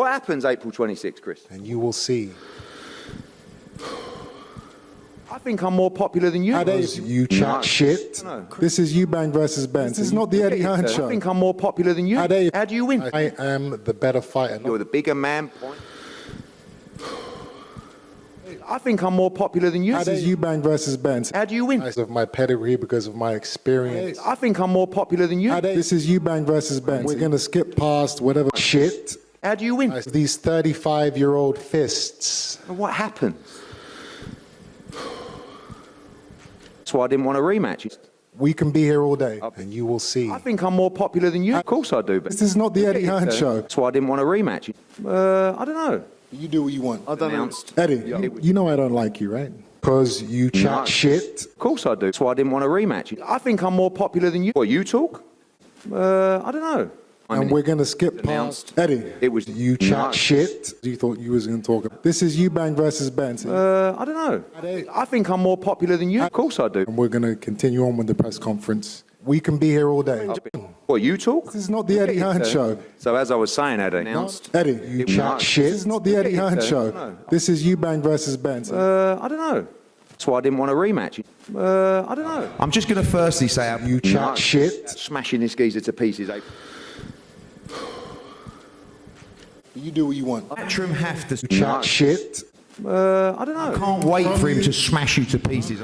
What happens April 26th, Chris? And you will see. I think I'm more popular than you. You chat shit. No. This is Eubank versus Benz. This is not the Eddie Hearn show. I think I'm more popular than you. How do you win? I am the better fighter. You're the bigger man. I think I'm more popular than you. This is Eubank versus Benz. How do you win? Because of my pedigree, because of my experience. I think I'm more popular than you. This is Eubank versus Benz. We're going to skip past whatever shit. How do you win? These 35-year-old fists. What happened? That's why I didn't want a rematch. We can be here all day, and you will see. I think I'm more popular than you. Of course I do. But this is not the Eddie Hearn show. That's why I didn't want a rematch. I don't know. You do what you want. I don't know. Eddie, you know I don't like you, right? Because you chat shit. Of course I do. That's why I didn't want a rematch. I think I'm more popular than you. What, you talk? I don't know. And we're going to skip past. Eddie, it was you chat shit. You thought you was going to talk. This is Eubank versus Benz. I don't know. I think I'm more popular than you. Of course I do. And we're going to continue on with the press conference. We can be here all day. What, you talk? This is not the Eddie Hearn show. So as I was saying, Eddie. Eddie, you chat shit. This is not the Eddie Hearn show. No. This is Eubank versus Benz. I don't know. That's why I didn't want a rematch. I don't know. I'm just going to firstly say... You chat shit. Smashing this geezer to pieces. You do what you want. Matchroom have to... Chat shit. I don't know. I can't wait for him to smash you to pieces.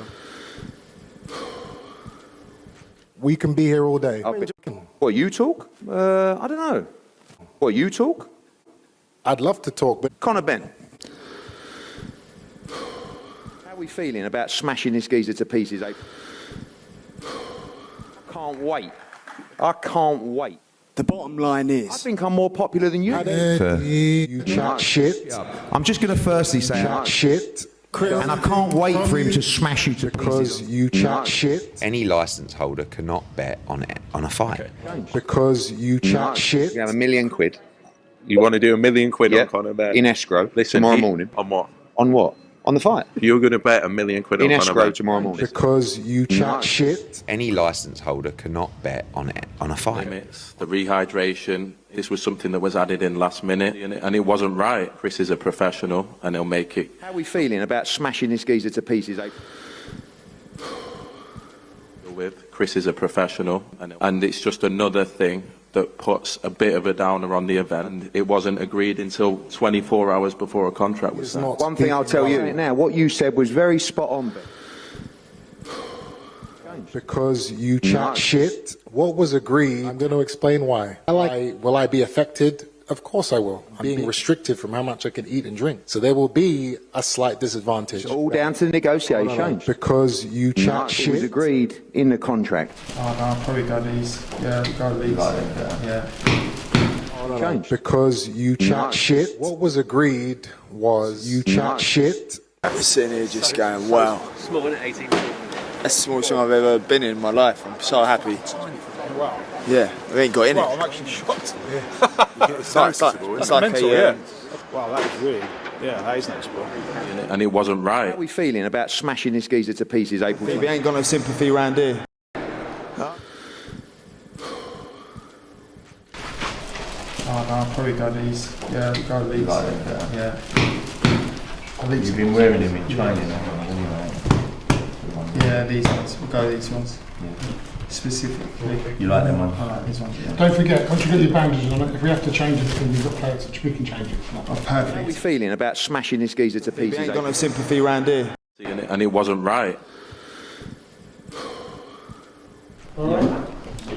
We can be here all day. What, you talk? I don't know. What, you talk? I'd love to talk, but... Conor Ben. How are we feeling about smashing this geezer to pieces? I can't wait. I can't wait. The bottom line is... I think I'm more popular than you. You chat shit. I'm just going to firstly say... Chat shit. And I can't wait for him to smash you to because pieces. You chat shit. Any licence holder cannot bet on a fight. Okay. Because you chat shit. You have £1 million. You want to do £1 million on Conor Ben? In escrow. Listen, tomorrow morning. On what? On what? On the fight. You're going to bet £1 million on in Conor escrow Ben? tomorrow morning. Because you chat shit. Any licence holder cannot bet on a fight. Limits, the rehydration. This was something that was added in last minute, and it wasn't right. Chris is a professional, and he'll make it. How are we feeling about smashing this geezer to pieces? With Chris is a professional, and it's just another thing that puts a bit of a downer on the event. And it wasn't agreed until 24 hours before a contract was signed. One thing I'll tell you now, what you said was very spot on. Because you chat shit. What was agreed, I'm going to explain why. Will I be affected? Of course I will. I'm being restricted from how much I can eat and drink. So there will be a slight disadvantage. It's all down to the negotiation. Because you chat shit. It was agreed in the contract. Oh, no, I'll probably go these. Yeah, go these. Yeah. Because you chat shit. What was agreed was you chat shit. I'm sitting here just going, wow. Smaller than 18. That's the smallest thing I've ever been in my life. I'm so happy. Wow. Yeah, we ain't got in it. I'm actually shocked. It's like mental, a, Wow, that is really, that is noticeable. And it wasn't right. How are we feeling about smashing this geezer to pieces, April? We ain't got no sympathy around here. Oh, no, I'll probably go these. Yeah, go these. Yeah. I think you've been wearing them in training anyway. Yeah, these ones. We'll go these ones. Specifically. You like them ones? I like these ones, yeah. Don't forget, once you get your bandages on it, if we have to change it, then we've got players which we can change it. Oh, perfect. How are we feeling about smashing this geezer to pieces? We ain't got no sympathy around here. And it wasn't right.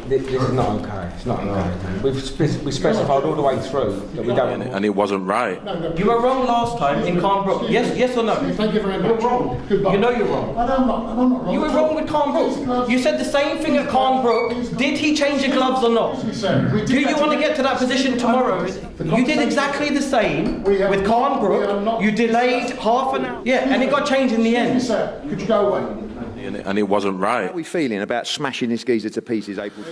This is not okay. It's not okay. We specified all the way through that we don't. And it wasn't right. You were wrong last time in Carnbrook. Yes or no? Thank you very much. You're wrong. Goodbye. You know you're wrong. I'm not wrong. You were wrong with Carnbrook. You said the same thing at Carnbrook. Did he change the gloves or not? Do you want to get to that position tomorrow? You did exactly the same with Carnbrook. You delayed half an hour. Yeah, and it got changed in the end. Could you go away? And it wasn't right. How are we feeling about smashing this geezer to pieces, April?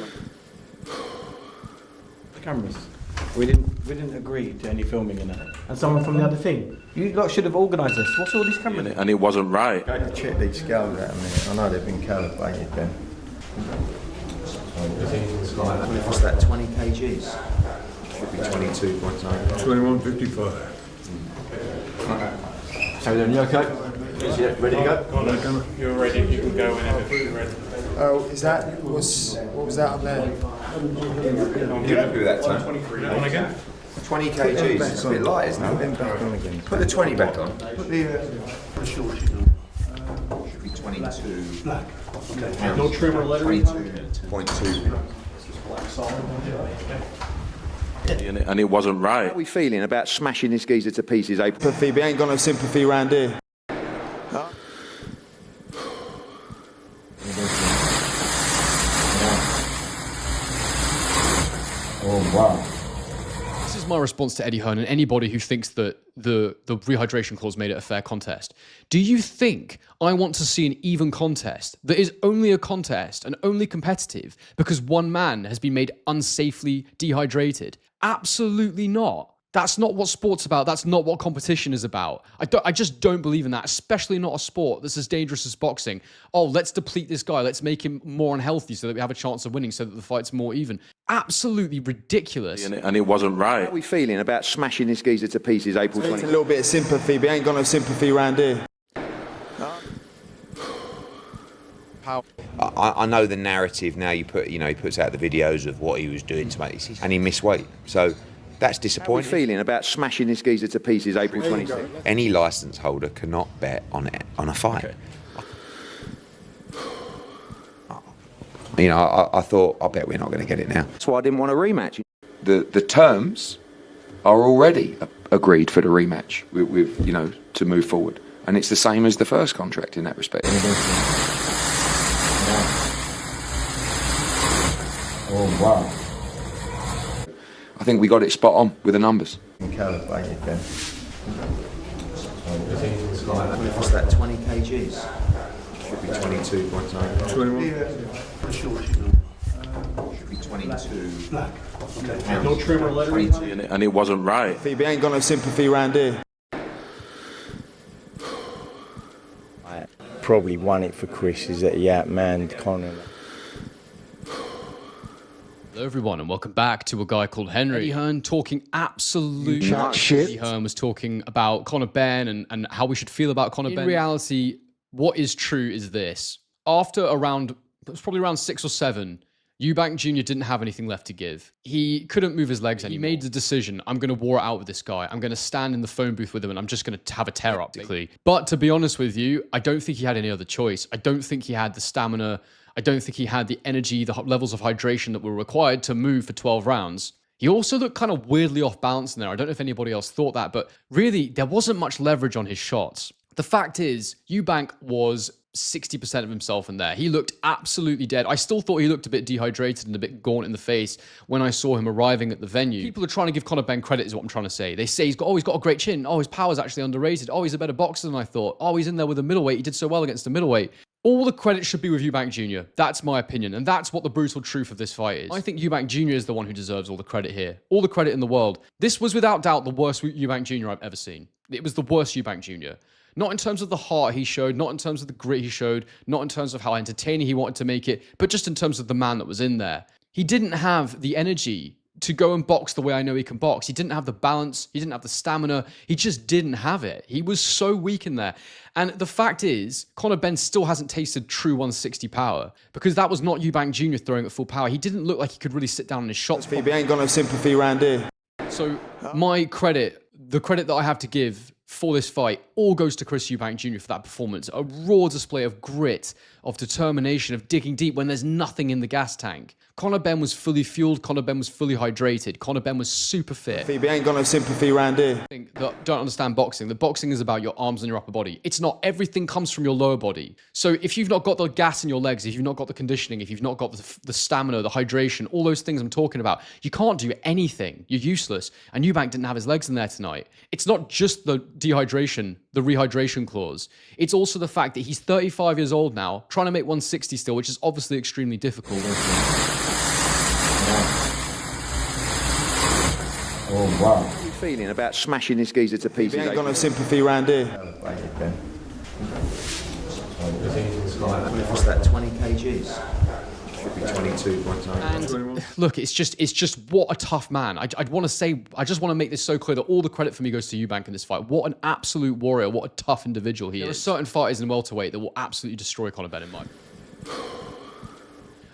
The cameras. We didn't agree to any filming in it. And someone from the other team. You lot should have organised this. What's all these cameras? And it wasn't right. Go to check these scales out a minute. I know they've been calibrated then. What's that, 20 kgs? Should be 22.9. 21.55. So then, you okay? Yeah, ready to go? You're ready. You can go whenever you're ready. Oh, what was that up there? You happy with that, Tom? On again. 20 kgs. It's a bit light, isn't it? Put the 20 back on. Put the should be 22. No trim or lettering? 22.2. And it wasn't right. How are we feeling about smashing this geezer to pieces, eh? Sympathy, we ain't got no sympathy round here. Oh, wow. This is my response to Eddie Hearn and anybody who thinks that the rehydration clause made it a fair contest. Do you think I want to see an even contest that is only a contest and only competitive because one man has been made unsafely dehydrated? Absolutely not. That's not what sport's about. That's not what competition is about. I just don't believe in that, especially not a sport that's as dangerous as boxing. Oh, let's deplete this guy. Let's make him more unhealthy so that we have a chance of winning, so that the fight's more even. Absolutely ridiculous. And it wasn't right. How are we feeling about smashing this geezer to pieces April It's 20? a little bit of sympathy, we ain't got no sympathy round here. I know the narrative now. He puts out the videos of what he was doing to make this, and he missed weight. So that's How are we disappointing. feeling about smashing this geezer to pieces April 26? Any licence holder cannot bet on a fight. Okay. You know, I thought, I bet we're not going to get it now. That's why I didn't want a rematch. The terms are already agreed for the rematch with to move forward, and it's the same as the first contract in that respect. Oh, wow. I think we got it spot on with the numbers. Calibrated then. What's that? 20 kgs. Should be 22.9. 21. Should be 22. No trim or lettering? And it wasn't right. We ain't got no sympathy round here. I probably won it for Chris, is that he outmanned Conor. Hello everyone and welcome back to a guy called Henry. Eddie Hearn talking absolute shit. Eddie Hearn was talking about Conor Benn and how we should feel about Conor Benn. In reality, what is true is this. After it was probably around 6 or 7, Eubank Jr. didn't have anything left to give. He couldn't move his legs anymore. He made the decision, I'm going to war it out with this guy. I'm going to stand in the phone booth with him and I'm just going to have a tear up, basically. But to be honest with you, I don't think he had any other choice. I don't think he had the stamina. I don't think he had the energy, the levels of hydration that were required to move for 12 rounds. He also looked kind of weirdly off balance in there. I don't know if anybody else thought that, but really, there wasn't much leverage on his shots. The fact is, Eubank was 60% of himself in there. He looked absolutely dead. I still thought he looked a bit dehydrated and a bit gaunt in the face when I saw him arriving at the venue. People are trying to give Conor Benn credit is what I'm trying to say. They say he's got a great chin. Oh, his power's actually underrated. Oh, he's a better boxer than I thought. Oh, he's in there with a middleweight. He did so well against the middleweight. All the credit should be with Eubank Jr. That's my opinion, and that's what the brutal truth of this fight is. I think Eubank Jr. is the one who deserves all the credit here. All the credit in the world. This was without doubt the worst Eubank Jr. I've ever seen. It was the worst Eubank Jr. Not in terms of the heart he showed, not in terms of the grit he showed, not in terms of how entertaining he wanted to make it, but just in terms of the man that was in there. He didn't have the energy to go and box the way I know he can box. He didn't have the balance. He didn't have the stamina. He just didn't have it. He was so weak in there. And the fact is, Conor Benn still hasn't tasted true 160 power because that was not Eubank Jr. throwing at full power. He didn't look like he could really sit down on his shots. We ain't got no sympathy round here. So my credit, the credit that I have to give for this fight, all goes to Chris Eubank Jr. for that performance. A raw display of grit, of determination, of digging deep when there's nothing in the gas tank. Conor Benn was fully fueled. Conor Benn was fully hydrated. Conor Benn was super fit. We ain't got no sympathy round here. Don't understand boxing. The boxing is about your arms and your upper body. It's not. Everything comes from your lower body. So if you've not got the gas in your legs, if you've not got the conditioning, if you've not got the stamina, the hydration, all those things I'm talking about, you can't do anything. You're useless. And Eubank didn't have his legs in there tonight. It's not just the dehydration, the rehydration clause. It's also the fact that he's 35 years old now, trying to make 160 still, which is obviously extremely difficult. Oh, wow. How are you feeling about smashing this geezer to pieces? We ain't got no sympathy round here. What's that? 20 kgs. Should be 22.9. And look, it's just what a tough man. I just want to make this so clear that all the credit for me goes to Eubank in this fight. What an absolute warrior. What a tough individual he is. There are certain fighters in welterweight that will absolutely destroy Conor Benn in my opinion.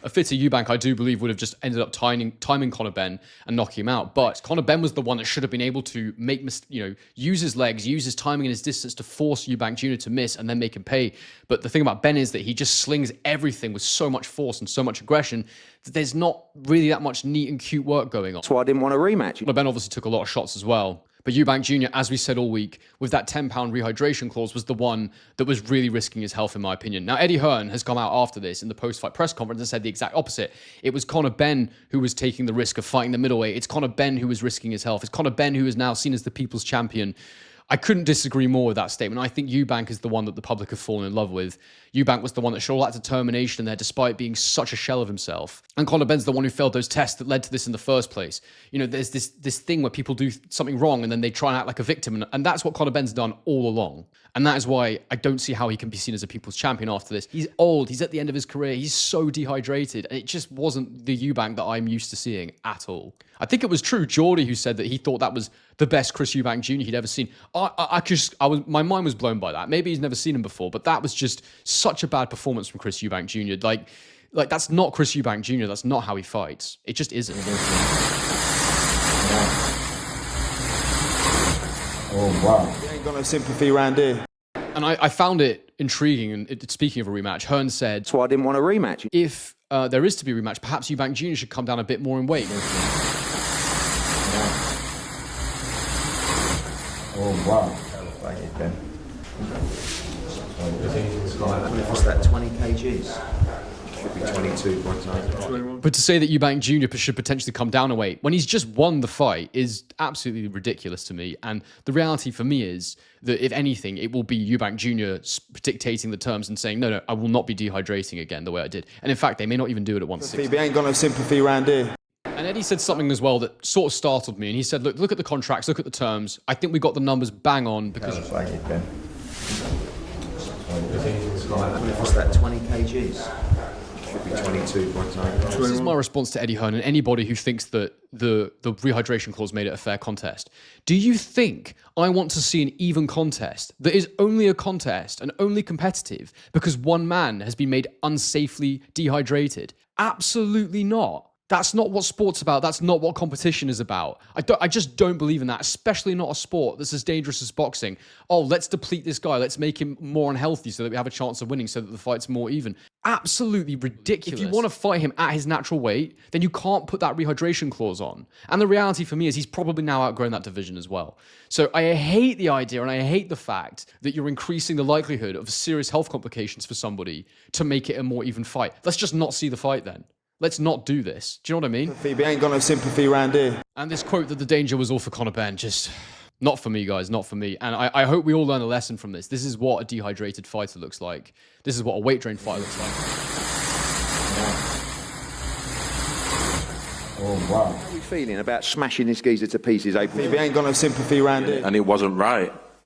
A fitter Eubank, I do believe, would have just ended up timing Conor Benn and knocking him out. But Conor Benn was the one that should have been able to use his legs, use his timing and his distance to force Eubank Jr. to miss and then make him pay. But the thing about Benn is that he just slings everything with so much force and so much aggression that there's not really that much neat and cute work going on. That's why I didn't want a rematch. Conor Benn obviously took a lot of shots as well. But Eubank Jr., as we said all week, with that £10 rehydration clause, was the one that was really risking his health, in my opinion. Now, Eddie Hearn has come out after this in the post-fight press conference and said the exact opposite. It was Conor Benn who was taking the risk of fighting the middleweight. It's Conor Benn who was risking his health. It's Conor Benn who is now seen as the people's champion. I couldn't disagree more with that statement. I think Eubank is the one that the public have fallen in love with. Eubank was the one that showed all that determination there despite being such a shell of himself. And Conor Benn's the one who failed those tests that led to this in the first place. You know, there's this thing where people do something wrong and then they try and act like a victim. And that's what Conor Benn's done all along. And that is why I don't see how he can be seen as a people's champion after this. He's old. He's at the end of his career. He's so dehydrated. And it just wasn't the Eubank that I'm used to seeing at all. I think it was true, Geordie, who said that he thought that was the best Chris Eubank Jr. he'd ever seen. My mind was blown by that. Maybe he's never seen him before, but that was just such a bad performance from Chris Eubank Jr. Like that's not Chris Eubank Jr. That's not how he fights. It just isn't. Oh, wow. You ain't got no sympathy around here. And I found it intriguing, and speaking of a rematch, Hearn said... That's why I didn't want a rematch. If there is to be a rematch, perhaps Eubank Jr. should come down a bit more in weight. Oh, wow. What's that, 20 kgs? Should be 22.9. But to say that Eubank Jr. should potentially come down a weight when he's just won the fight is absolutely ridiculous to me. And the reality for me is that, if anything, it will be Eubank Jr. dictating the terms and saying, no, I will not be dehydrating again the way I did. And in fact, they may not even do it at 160. You ain't got no sympathy around here. And Eddie said something as well that sort of startled me. And he said, look at the contracts, look at the terms. I think we got the numbers bang on because... What's that, 20 kgs? Should be 22.9. This is my response to Eddie Hearn and anybody who thinks that the rehydration clause made it a fair contest. Do you think I want to see an even contest that is only a contest and only competitive because one man has been made unsafely dehydrated? Absolutely not. That's not what sport's about. That's not what competition is about. I just don't believe in that, especially not a sport that's as dangerous as boxing. Oh, let's deplete this guy. Let's make him more unhealthy so that we have a chance of winning, so that the fight's more even. Absolutely ridiculous. If you want to fight him at his natural weight, then you can't put that rehydration clause on. And the reality for me is he's probably now outgrown that division as well. So I hate the idea and I hate the fact that you're increasing the likelihood of serious health complications for somebody to make it a more even fight. Let's just not see the fight then. Let's not do this. Do you know what I mean? Phoebe ain't got no sympathy around here. And this quote that the danger was all for Conor Benn, just not for me, guys, not for me. And I hope we all learn a lesson from this. This is what a dehydrated fighter looks like. This is what a weight drained fighter looks like. Oh, wow. How are we feeling about smashing this geezer to pieces, April? Phoebe ain't got no sympathy around here. And it wasn't right.